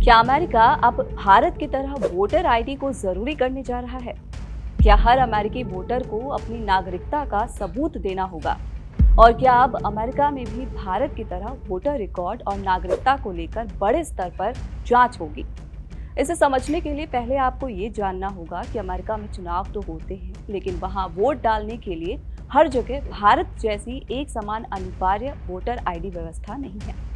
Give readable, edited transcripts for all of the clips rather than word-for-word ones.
क्या अमेरिका अब भारत की तरह वोटर आईडी को जरूरी करने जा रहा है? क्या हर अमेरिकी वोटर को अपनी नागरिकता का सबूत देना होगा? और क्या अब अमेरिका में भी भारत की तरह वोटर रिकॉर्ड और नागरिकता को लेकर बड़े स्तर पर जांच होगी? इसे समझने के लिए पहले आपको ये जानना होगा कि अमेरिका में चुनाव तो होते हैं, लेकिन वहां वोट डालने के लिए हर जगह भारत जैसी एक समान अनिवार्य वोटर आईडी व्यवस्था नहीं है।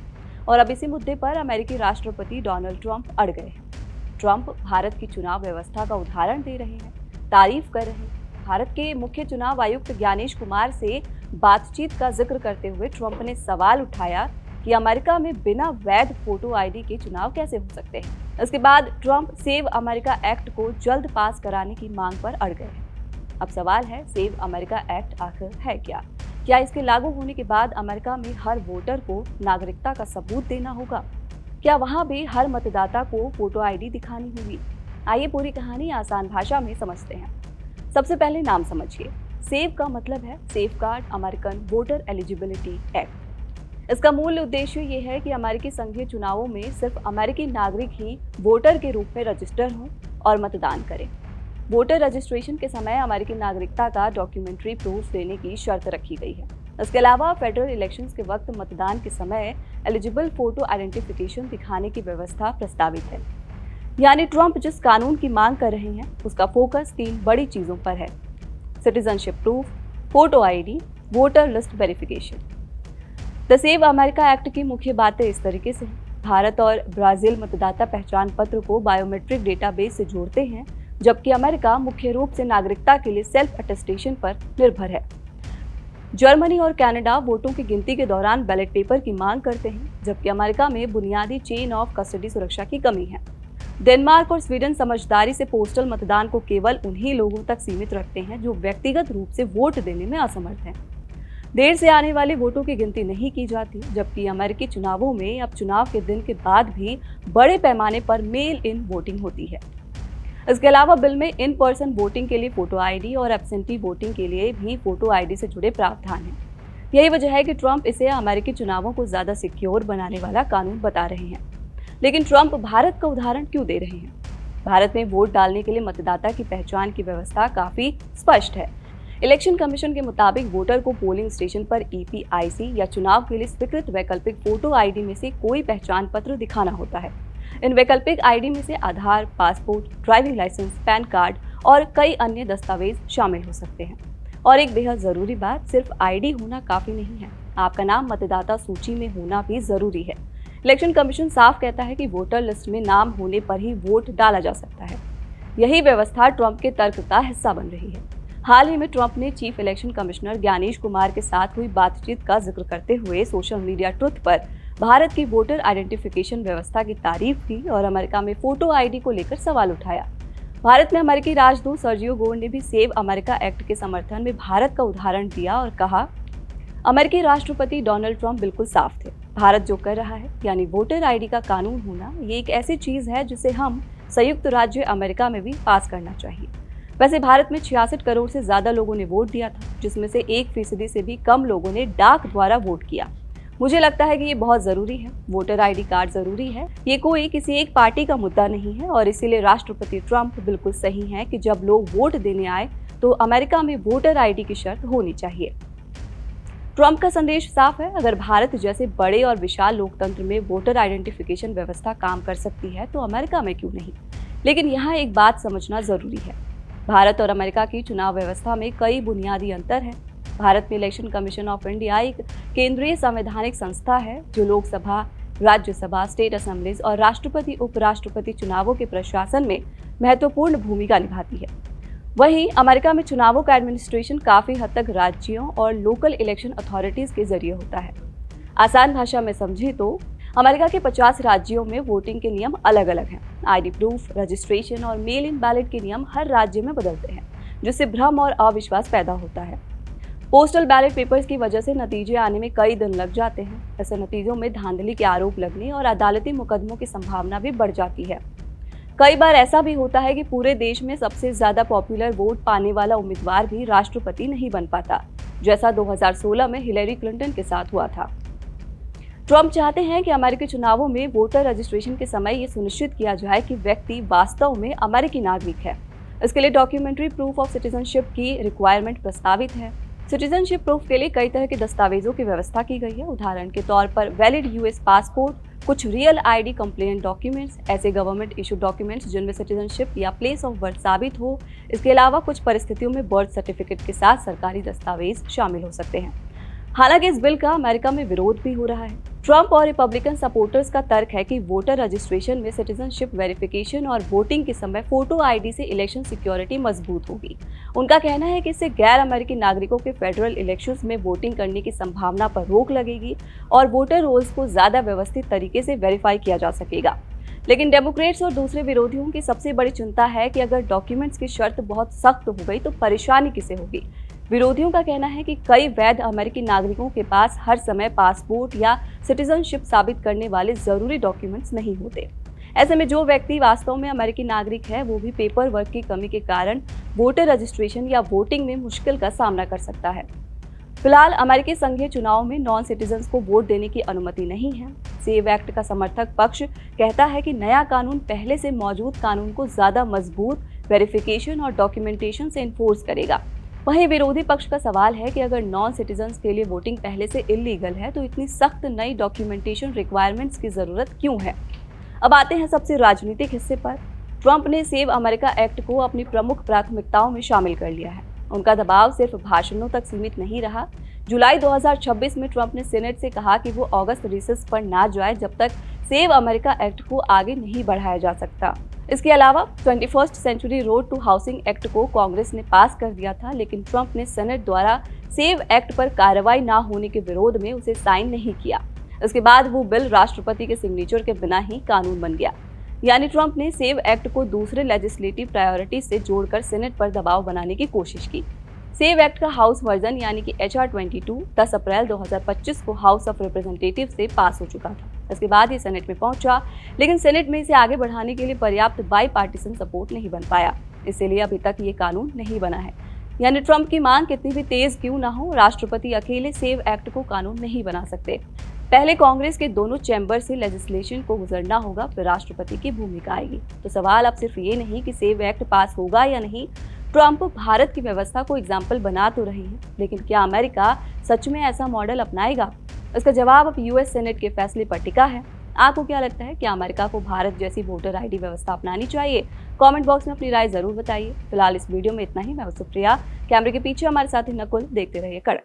और अब इसी मुद्दे पर अमेरिकी राष्ट्रपति डोनाल्ड ट्रंप अड़ गए हैं। ट्रंप भारत की चुनाव व्यवस्था का उदाहरण दे रहे हैं, तारीफ कर रहे हैं। भारत के मुख्य चुनाव आयुक्त ज्ञानेश कुमार से बातचीत का जिक्र करते हुए ट्रंप ने सवाल उठाया कि अमेरिका में बिना वैध फोटो आईडी के चुनाव कैसे हो सकते हैं। इसके बाद ट्रंप सेव अमेरिका एक्ट को जल्द पास कराने की मांग पर अड़ गए हैं। अब सवाल है, सेव अमेरिका एक्ट आखिर है क्या? क्या इसके लागू होने के बाद अमेरिका में हर वोटर को नागरिकता का सबूत देना होगा? क्या वहां भी हर मतदाता को फोटो आईडी दिखानी होगी? आइए पूरी कहानी आसान भाषा में समझते हैं। सबसे पहले नाम समझिए। सेव का मतलब है safeguard American voter eligibility act. इसका मूल उद्देश्य ये है कि अमेरिकी संघीय चुनावों में सिर्फ अमेरिकी नागरिक ही वोटर के रूप में रजिस्टर हों और मतदान करें। वोटर रजिस्ट्रेशन के समय अमेरिकी नागरिकता का डॉक्यूमेंट्री प्रूफ देने की शर्त रखी गई है। इसके अलावा फेडरल इलेक्शंस के वक्त मतदान के समय एलिजिबल फोटो आइडेंटिफिकेशन दिखाने की व्यवस्था प्रस्तावित है। यानी ट्रंप जिस कानून की मांग कर रहे हैं उसका फोकस 3 बड़ी चीजों पर है: citizenship proof, photo ID, voter list verification. The save America act की मुख्य बातें इस तरीके से हैं। भारत और ब्राजील मतदाता पहचान पत्र को बायोमेट्रिक डेटाबेस से जोड़ते हैं, जबकि अमेरिका मुख्य रूप से नागरिकता के लिए सेल्फ अटेस्टेशन पर निर्भर है। जर्मनी और कनाडा वोटों की गिनती के दौरान बैलेट पेपर की मांग करते हैं, जबकि अमेरिका में बुनियादी चेन ऑफ कस्टडी सुरक्षा की कमी है। डेनमार्क और स्वीडन समझदारी से पोस्टल मतदान को केवल उन्हीं लोगों तक सीमित रखते हैं जो व्यक्तिगत रूप से वोट देने में असमर्थ हैं। देर से आने वाले वोटों की गिनती नहीं की जाती, जबकि अमेरिकी चुनावों में अब चुनाव के दिन के बाद भी बड़े पैमाने पर मेल इन वोटिंग होती है। इसके अलावा बिल में इन पर्सन वोटिंग के लिए फोटो आईडी और एब्सेंटी वोटिंग के लिए भी फोटो आईडी से जुड़े प्रावधान हैं। यही वजह है कि ट्रंप इसे अमेरिकी चुनावों को ज्यादा सिक्योर बनाने वाला कानून बता रहे हैं। लेकिन ट्रंप भारत का उदाहरण क्यों दे रहे हैं? भारत में वोट डालने के लिए मतदाता की पहचान की व्यवस्था काफी स्पष्ट है। इलेक्शन कमीशन के मुताबिक वोटर को पोलिंग स्टेशन पर EPIC या चुनाव के लिए स्वीकृत वैकल्पिक फोटो आईडी में से कोई पहचान पत्र दिखाना होता है। इन वैकल्पिक आईडी में से Aadhaar, passport, driving licence, PAN card और कई अन्य दस्तावेज शामिल हो सकते हैं। और एक बेहद जरूरी बात, सिर्फ आईडी होना काफी नहीं है, आपका नाम मतदाता सूची में होना भी जरूरी है। इलेक्शन कमीशन साफ कहता है कि वोटर लिस्ट में नाम होने पर ही वोट डाला जा सकता है। यही व्यवस्था ट्रंप के तर्क का हिस्सा बन रही है। हाल ही में ट्रंप ने chief election commissioner Gyanesh Kumar के साथ हुई बातचीत का जिक्र करते हुए सोशल मीडिया ट्रुथ पर भारत की वोटर आइडेंटिफिकेशन व्यवस्था की तारीफ की और अमेरिका में फोटो आईडी को लेकर सवाल उठाया। भारत में अमेरिकी राजदूत सर्जियो गोर ने भी सेव अमेरिका एक्ट के समर्थन में भारत का उदाहरण दिया और कहा, अमेरिकी राष्ट्रपति डोनाल्ड ट्रंप बिल्कुल साफ थे। भारत जो कर रहा है, यानी वोटर आईडी का कानून होना, ये एक ऐसी चीज है जिसे हम संयुक्त राज्य अमेरिका में भी पास करना चाहिए। वैसे भारत में 66 करोड़ से ज्यादा लोगों ने वोट दिया था, जिसमें से 1% से भी कम लोगों ने डाक द्वारा वोट किया। मुझे लगता है कि ये बहुत जरूरी है। वोटर आईडी कार्ड जरूरी है। ये कोई किसी एक पार्टी का मुद्दा नहीं है और इसीलिए राष्ट्रपति ट्रंप बिल्कुल सही हैं कि जब लोग वोट देने आए तो अमेरिका में वोटर आईडी की शर्त होनी चाहिए। ट्रंप का संदेश साफ है, अगर भारत जैसे बड़े और विशाल लोकतंत्र में वोटर आइडेंटिफिकेशन व्यवस्था काम कर सकती है तो अमेरिका में क्यों नहीं। लेकिन यहाँ एक बात समझना जरूरी है, भारत और अमेरिका की चुनाव व्यवस्था में कई बुनियादी अंतर हैं। भारत में इलेक्शन कमीशन ऑफ इंडिया एक केंद्रीय संवैधानिक संस्था है जो लोकसभा, राज्यसभा, स्टेट असेंबलीज और राष्ट्रपति उपराष्ट्रपति चुनावों के प्रशासन में महत्वपूर्ण भूमिका निभाती है। वहीं अमेरिका में चुनावों का एडमिनिस्ट्रेशन काफी हद तक राज्यों और लोकल इलेक्शन अथॉरिटीज के जरिए होता है। आसान भाषा में समझे तो अमेरिका के 50 राज्यों में वोटिंग के नियम अलग अलग हैं। आईडी प्रूफ, रजिस्ट्रेशन और मेल इन बैलेट के नियम हर राज्य में बदलते हैं, जिससे भ्रम और अविश्वास पैदा होता है। पोस्टल बैलेट पेपर्स की वजह से नतीजे आने में कई दिन लग जाते हैं। ऐसे नतीजों में धांधली के आरोप लगने और अदालती मुकदमों की संभावना भी बढ़ जाती है। कई बार ऐसा भी होता है कि पूरे देश में सबसे ज्यादा पॉपुलर वोट पाने वाला उम्मीदवार भी राष्ट्रपति नहीं बन पाता, जैसा 2016 में हिलेरी क्लिंटन के साथ हुआ था। ट्रंप चाहते हैं कि अमेरिकी चुनावों में वोटर रजिस्ट्रेशन के समय ये सुनिश्चित किया जाए कि व्यक्ति वास्तव में अमेरिकी नागरिक है। इसके लिए डॉक्यूमेंट्री प्रूफ ऑफ सिटीजनशिप की रिक्वायरमेंट प्रस्तावित है। सिटीजनशिप प्रूफ के लिए कई तरह के दस्तावेजों की व्यवस्था की गई है। उदाहरण के तौर पर वैलिड यूएस पासपोर्ट, कुछ रियल आईडी कंप्लेंट डॉक्यूमेंट्स, ऐसे गवर्नमेंट इशू डॉक्यूमेंट्स जिनमें सिटीजनशिप या प्लेस ऑफ बर्थ साबित हो। इसके अलावा कुछ परिस्थितियों में बर्थ सर्टिफिकेट के साथ सरकारी दस्तावेज शामिल हो सकते हैं। हालांकि इस बिल का अमेरिका में विरोध भी हो रहा है। ट्रंप और रिपब्लिकन सपोर्टर्स का तर्क है कि वोटर रजिस्ट्रेशन में सिटीजनशिप वेरिफिकेशन और वोटिंग के समय फोटो आईडी से इलेक्शन सिक्योरिटी मजबूत होगी। उनका कहना है कि इससे गैर अमेरिकी नागरिकों के फेडरल इलेक्शंस में वोटिंग करने की संभावना पर रोक लगेगी और वोटर रोल्स को ज्यादा व्यवस्थित तरीके से वेरीफाई किया जा सकेगा। लेकिन डेमोक्रेट्स और दूसरे विरोधियों की सबसे बड़ी चिंता है कि अगर डॉक्यूमेंट्स की शर्त बहुत सख्त हो गई तो परेशानी किसे होगी। विरोधियों का कहना है कि कई वैध अमेरिकी नागरिकों के पास हर समय पासपोर्ट या सिटीजनशिप साबित करने वाले जरूरी डॉक्यूमेंट्स नहीं होते। ऐसे में जो व्यक्ति वास्तव में अमेरिकी नागरिक है वो भी पेपर वर्क की कमी के कारण वोटर रजिस्ट्रेशन या वोटिंग में मुश्किल का सामना कर सकता है। फिलहाल अमेरिकी संघीय चुनाव में नॉन सिटीजन्स को वोट देने की अनुमति नहीं है। सेव एक्ट का समर्थक पक्ष कहता है कि नया कानून पहले से मौजूद कानून को ज्यादा मजबूत वेरिफिकेशन और डॉक्यूमेंटेशन से इन्फोर्स करेगा। वहीं विरोधी पक्ष का सवाल है कि अगर नॉन सिटीजन्स के लिए वोटिंग पहले से इलीगल है तो इतनी सख्त नई डॉक्यूमेंटेशन रिक्वायरमेंट्स की जरूरत क्यों है। अब आते हैं सबसे राजनीतिक हिस्से पर। ट्रंप ने सेव अमेरिका एक्ट को अपनी प्रमुख प्राथमिकताओं में शामिल कर लिया है। उनका दबाव सिर्फ भाषणों तक सीमित नहीं रहा। जुलाई 2026 में ट्रंप ने सीनेट से कहा कि वो अगस्त रिसेस पर ना जाए जब तक सेव अमेरिका एक्ट को आगे नहीं बढ़ाया जा सकता। इसके अलावा 21st century road to housing act को कांग्रेस ने पास कर दिया था, लेकिन ट्रंप ने सेनेट द्वारा सेव एक्ट पर कार्रवाई न होने के विरोध में उसे साइन नहीं किया। इसके बाद वो बिल राष्ट्रपति के सिग्नेचर के बिना ही कानून बन गया। यानी ट्रंप ने सेव एक्ट को दूसरे लेजिस्लेटिव प्रायोरिटी से जोड़कर सेनेट पर दबाव बनाने की कोशिश की। सेव एक्ट का हाउस वर्जन यानी कि HR 22 10 अप्रैल 2025 को हाउस ऑफ रिप्रेजेंटेटिव से पास हो चुका था। इसके बाद ये सेनेट में पहुंचा, लेकिन सेनेट में इसे आगे बढ़ाने के लिए पर्याप्त बाईपार्टीसन सपोर्ट नहीं बन पाया। इसलिए अभी तक ये कानून नहीं बना है। यानी ट्रंप की मांग कितनी भी तेज क्यों ना हो, राष्ट्रपति अकेले सेव एक्ट को कानून नहीं बना सकते। पहले कांग्रेस के दोनों चैम्बर से लेजिस्लेशन को गुजरना होगा, फिर राष्ट्रपति की भूमिका आएगी। तो सवाल अब सिर्फ ये नहीं कि सेव एक्ट पास होगा या नहीं। ट्रंप भारत की व्यवस्था को एग्जाम्पल बना तो रही है, लेकिन क्या अमेरिका सच में ऐसा मॉडल अपनाएगा? इसका जवाब अब यूएस सेनेट के फैसले पर टिका है। आपको क्या लगता है, क्या अमेरिका को भारत जैसी वोटर आईडी व्यवस्था अपनानी चाहिए? कमेंट बॉक्स में अपनी राय जरूर बताइए। फिलहाल इस वीडियो में इतना ही। मैं सुप्रिया, कैमरे के पीछे हमारे साथी नकुल। देखते रहिए कड़क।